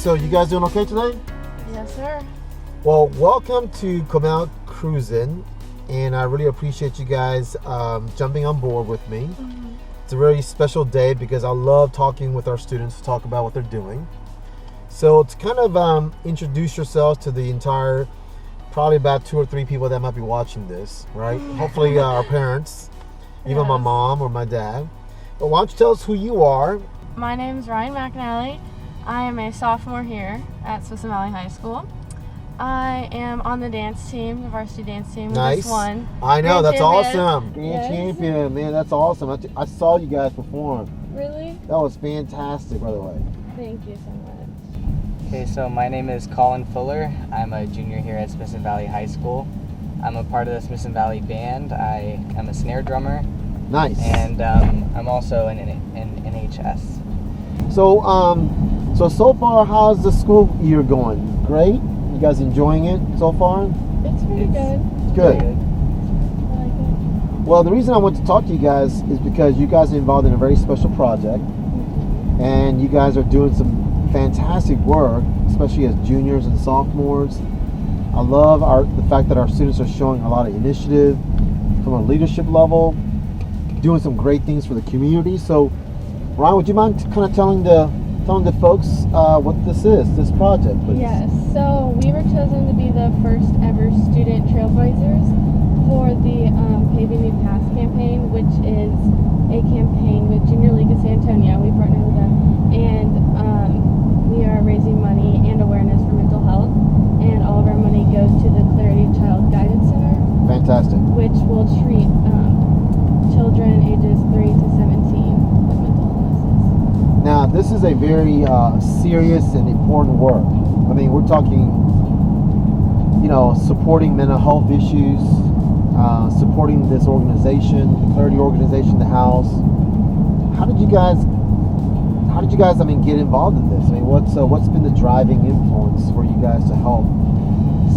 So you guys doing okay today? Yes, sir. Well, welcome to Comal Cruzin, and I really appreciate you guys jumping on board with me. Mm-hmm. It's a very special day because I love talking with our students to talk about what they're doing. So to kind of introduce yourselves to the entire, probably about 2 or 3 people that might be watching this, right? Hopefully our parents, even my mom or my dad. But why don't you tell us who you are? My name is Ryann McAnelly. I am a sophomore here at Swisson Valley High School. I am on the dance team, the varsity dance team. Nice. We just won. I know, Grand that's champion. awesome. Grand champion, man, that's awesome. I saw you guys perform. Really? That was fantastic, by the way. Thank you so much. Okay, so my name is Colin Fuller. I'm a junior here at Swisson Valley High School. I'm a part of the Swisson Valley Band. I am a snare drummer. Nice. And I'm also an NHS. So far, how's the school year going? Great? You guys enjoying it so far? It's pretty good. Good. I like it. Well, the reason I want to talk to you guys is because you guys are involved in a very special project, and you guys are doing some fantastic work, especially as juniors and sophomores. I love the fact that our students are showing a lot of initiative from a leadership level, doing some great things for the community. So, Ryan, would you mind kind of telling the folks what this project, please? Yes, so we were chosen to be the first ever student Trailblazers for the Paving New Paths campaign, which is a campaign with Junior League of San Antonio. We partnered with them, and we are raising money and awareness for mental health, and all of our money goes to the Clarity Child Guidance Center. Fantastic. Which will treat children ages 3 to 17 with mental illnesses. Now, this is a very serious and important work. I mean, we're talking, supporting mental health issues, supporting this organization, the Clarity organization, the house. How did you guys, get involved in this? I mean, what's been the driving influence for you guys to help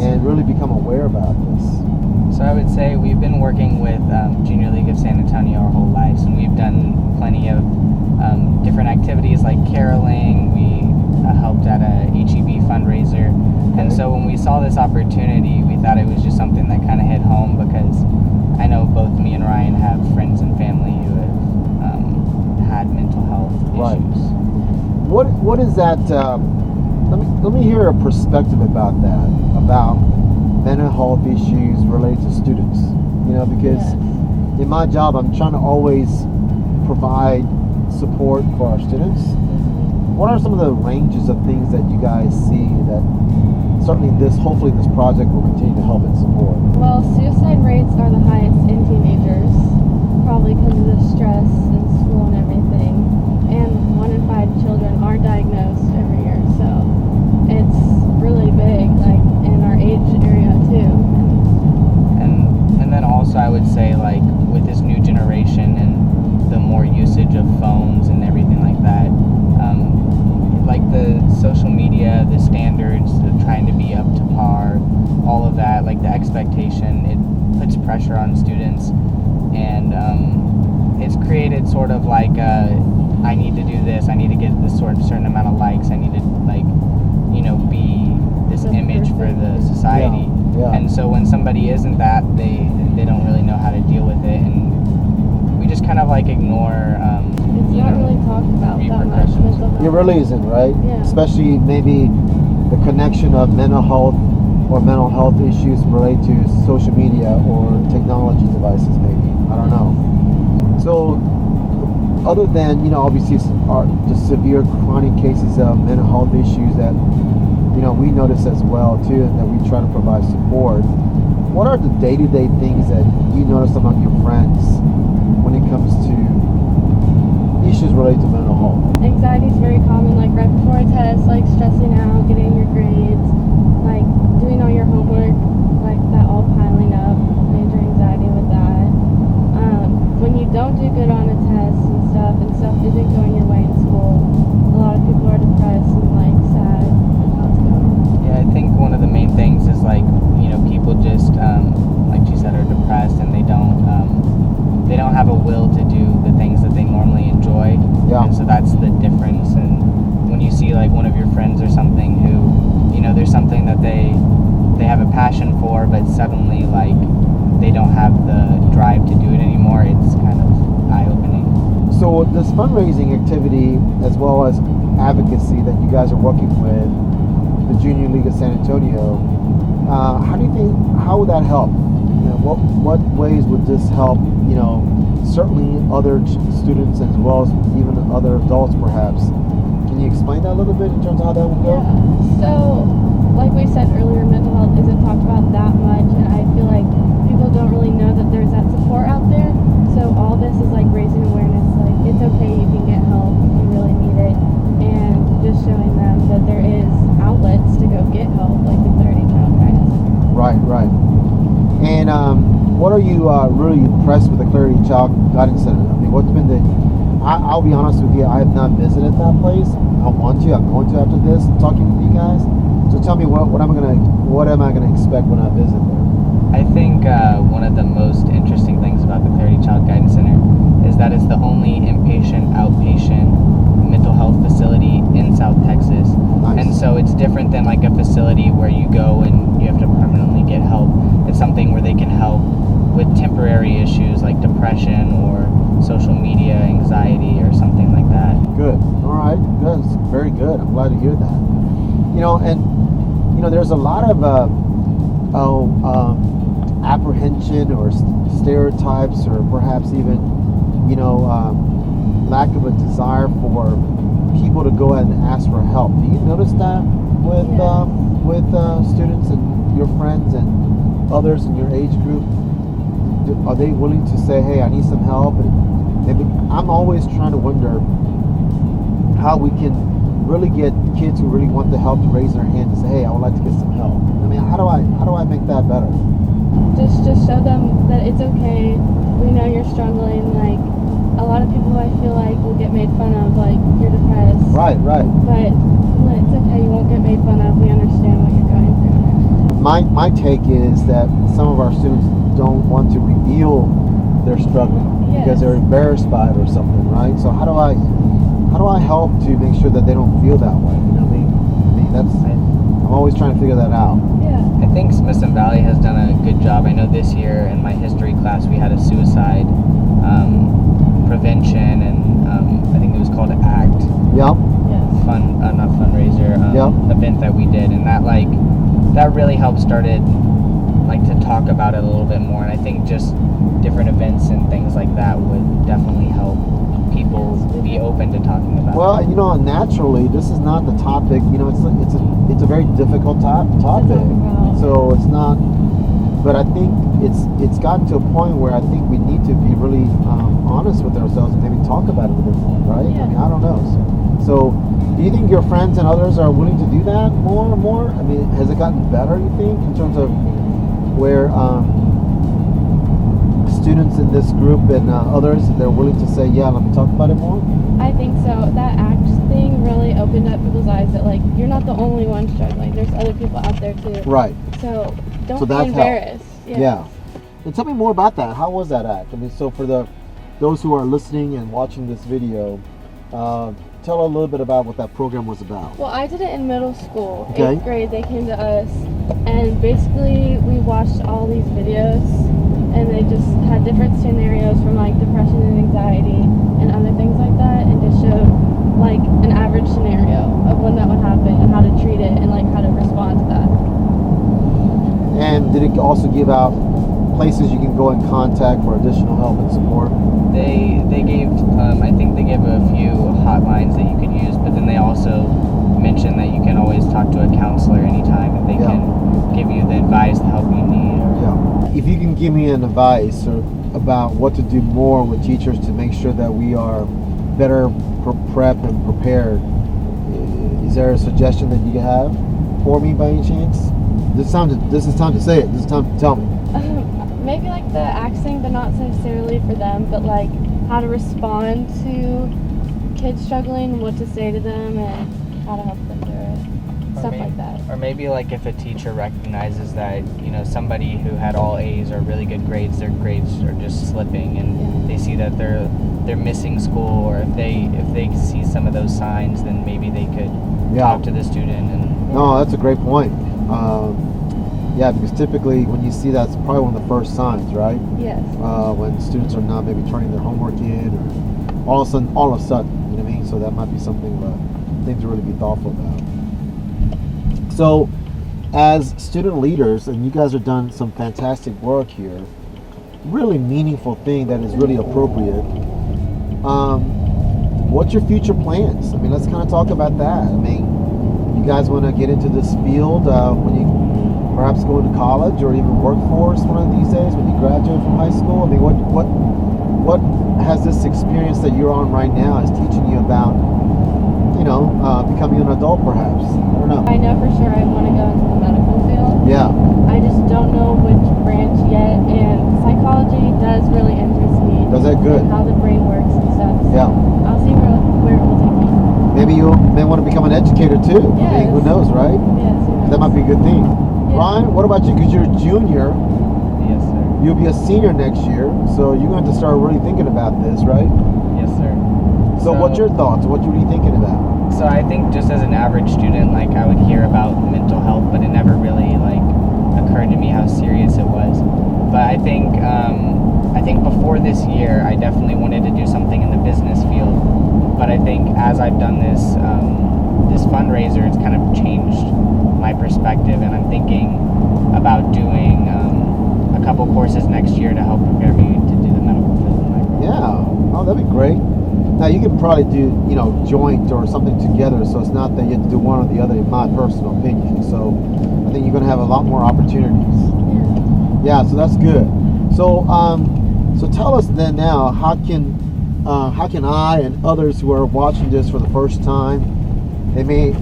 and really become aware about this? So I would say we've been working with Junior League of San Antonio our whole lives, and we've done plenty of different activities like caroling. We helped at a HEB fundraiser, and so when we saw this opportunity, we thought it was just something that kind of hit home, because I know both me and Ryan have friends and family who have had mental health issues. What is that? Let me hear a perspective about that, about mental health issues related to students. Because in my job, I'm trying to always provide support for our students. What are some of the ranges of things that you guys see that certainly hopefully this project will continue to help and support? Well, suicide rates are the highest in teenagers, probably because of the stress in school and everything. And 1 in 5 children are diagnosed every year, so it's really big, like in our age area too. And then also I would say, like, with this new generation and the more usage of phones and everything like that, like the social media, the standards, the trying to be up to par, all of that, like the expectation, it puts pressure on students, and it's created sort of like I need to do this, I need to get this certain amount of likes, I need to be this image for the society. Yeah. And so when somebody isn't that, they don't really know how to deal with it, and we just kind of like ignore It's not really talked about that much, mental health. It really isn't, right? Yeah. Especially maybe the connection of mental health or mental health issues related to social media or technology devices, maybe. I don't know. So, other than, obviously the severe chronic cases of mental health issues that, we notice as well, too, and that we try to provide support, what are the day-to-day things that you notice among your friends when it comes to issues related to mental health? Anxiety is very common, like right before a test, like stressing out, getting your grades, like doing all your homework, like that all piling up, major anxiety with that. When you don't do good on a test and stuff isn't going your way in school, a lot of people are depressed and like sad with how it's going. Yeah, I think one of the main things is like, people just, like you said, are depressed, and they don't have a will to do the things that they normally enjoy. Yeah. And so that's the difference. And when you you see like one of your friends or something who, you know, there's something that they have a passion for, but suddenly like they don't have the drive to do it anymore, it's kind of eye-opening. So this fundraising activity, as well as advocacy that you guys are working with the Junior League of San Antonio, how would that help? You know, what ways would this help? You know, certainly other students as well as even other adults, perhaps. Can you explain that a little bit in terms of how that would go? Yeah. So, like we said earlier, mental health isn't talked about that much, and I feel like people don't really know that there's that support out there. So all this is like raising awareness, like it's okay, you can get help if you really need it, and just showing them that there is outlets to go get help, like the Clarity Child Guidance Center. Right. And what are you really impressed with the Clarity Child Guidance Center? I mean, what's been I'll be honest with you, I have not visited that place. I want to. I'm going to after this, talking with you guys. So tell me, what am I gonna expect when I visit there? I think one of the most interesting things about the Clarity Child Guidance Center is that it's the only inpatient, outpatient mental health facility in South Texas. Nice. And so it's different than like a facility where you go and you have to permanently get help. It's something where they can help with temporary issues like depression or social media anxiety or something like that. Good. All right. Good. It's very good. I'm glad to hear that. You know, and you know, there's a lot of apprehension or stereotypes, or perhaps even, you know, lack of a desire for people to go ahead and ask for help. Do you notice that with students and your friends and others in your age group? Are they willing to say, "Hey, I need some help"? And maybe I'm always trying to wonder how we can really get kids who really want the help to raise their hand and say, "Hey, I would like to get some help." I mean, how do I make that better? Just show them that it's okay. We know you're struggling. Like a lot of people, I feel like will get made fun of, like you're depressed. Right. But it's okay. You won't get made fun of. We understand what you're going through. My take is that some of our students don't want to reveal their struggling because they're embarrassed by it or something, right? So how do I help to make sure that they don't feel that way? You know what I mean? I'm always trying to figure that out. Yeah. I think Smithson Valley has done a good job. I know this year in my history class we had a suicide prevention and I think it was called ACT. Yep. Not fundraiser event that we did, and that really helped started like to talk about it a little bit more. And I think just different events and things like that would definitely help people be open to talking about it. Well, you know, naturally, this is not the topic. You know, it's a very difficult topic. So it's not. But I think it's gotten to a point where I think we need to be really honest with ourselves and maybe talk about it a little bit more, right? Yeah. I mean, I don't know. So do you think your friends and others are willing to do that more and more? I mean, has it gotten better, you think, in terms of where students in this group and others, they're willing to say, yeah, let me talk about it more? I think so. That ACT thing really opened up people's eyes that, like, you're not the only one struggling. There's other people out there, too. Right. So don't So be that's embarrassed. Yeah. And tell me more about that. How was that ACT? I mean, so for those who are listening and watching this video, tell a little bit about what that program was about. Well, I did it in middle school. Okay. 8th grade, they came to us, and basically we watched all these videos, and they just had different scenarios from like depression and anxiety and other things like that, and just showed like an average scenario of when that would happen and how to treat it and like how to respond to that. And did it also give out places you can go and contact for additional help and support? They gave, I think they gave a few hotlines that you could use, but then they also mentioned that you can always talk to a counselor anytime and they can give you the advice, the help you need. If you can give me an advice about what to do more with teachers to make sure that we are better prepped and prepared, is there a suggestion that you have for me by any chance? This is time to say it. This is time to tell me. Maybe like the ACT thing, but not necessarily for them, but like how to respond to kids struggling, what to say to them, and how to help them through it. stuff like that. Or maybe like if a teacher recognizes that, you know, somebody who had all A's or really good grades, their grades are just slipping, and they see that they're missing school, or if they see some of those signs, then maybe they could talk to the student. And no, that's a great point. Yeah, because typically when you see that, it's probably one of the first signs, right? Yes. When students are not maybe turning their homework in, or all of a sudden, you know what I mean? So that might be something thing to really be thoughtful about. So, as student leaders, and you guys have done some fantastic work here, really meaningful thing that is really appropriate. What's your future plans? I mean, let's kind of talk about that. I mean, you guys want to get into this field when you perhaps go into college or even workforce one of these days when you graduate from high school? I mean, what has this experience that you're on right now is teaching you about, you know, becoming an adult perhaps? I don't know. I know for sure I want to go into the medical field. Yeah. I just don't know which branch yet, and psychology does really interest me. Does that good? And how the brain works and stuff. So Yeah. I'll see where it will take me. Maybe you may want to become an educator too. I mean, who Yes. knows, right? Yes. who knows? That might be a good thing. Yeah. Ryan, what about you? Because you're a junior, yes, sir. you'll be a senior next year, so you're going to have to start really thinking about this, right? Yes, sir. So what's your thoughts? What are you thinking about? So I think just as an average student, like I would hear about mental health, but it never really like occurred to me how serious it was. But I think before this year, I definitely wanted to do something in the business field. But I think as I've done this fundraiser, it's kind of changed my perspective, and I'm thinking about doing a couple courses next year to help prepare me to do the medical field in my career. Yeah. Oh, that'd be great. Now you could probably do, you know, joint or something together, so it's not that you have to do one or the other, in my personal opinion. So I think you're going to have a lot more opportunities. Yeah, so that's good. So so tell us then now, how can I and others who are watching this for the first time, they may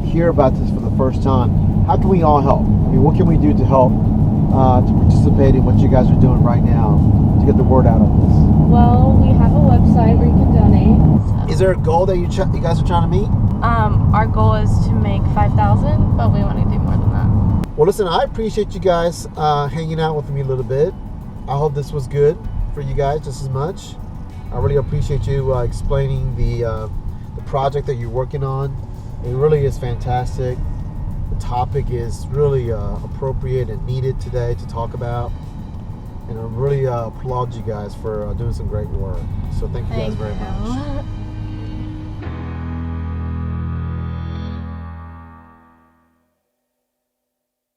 hear about this for the first time, how can we all help? I mean, what can we do to help to participate in what you guys are doing right now to get the word out of this? Well, we have a website where you can donate. Is there a goal that you guys are trying to meet? Our goal is to make 5,000, but we want to do more than that. Well, listen, I appreciate you guys hanging out with me a little bit. I hope this was good for you guys just as much. I really appreciate you explaining the project that you're working on. It really is fantastic. The topic is really appropriate and needed today to talk about. And I really applaud you guys for doing some great work. So thank you guys very much.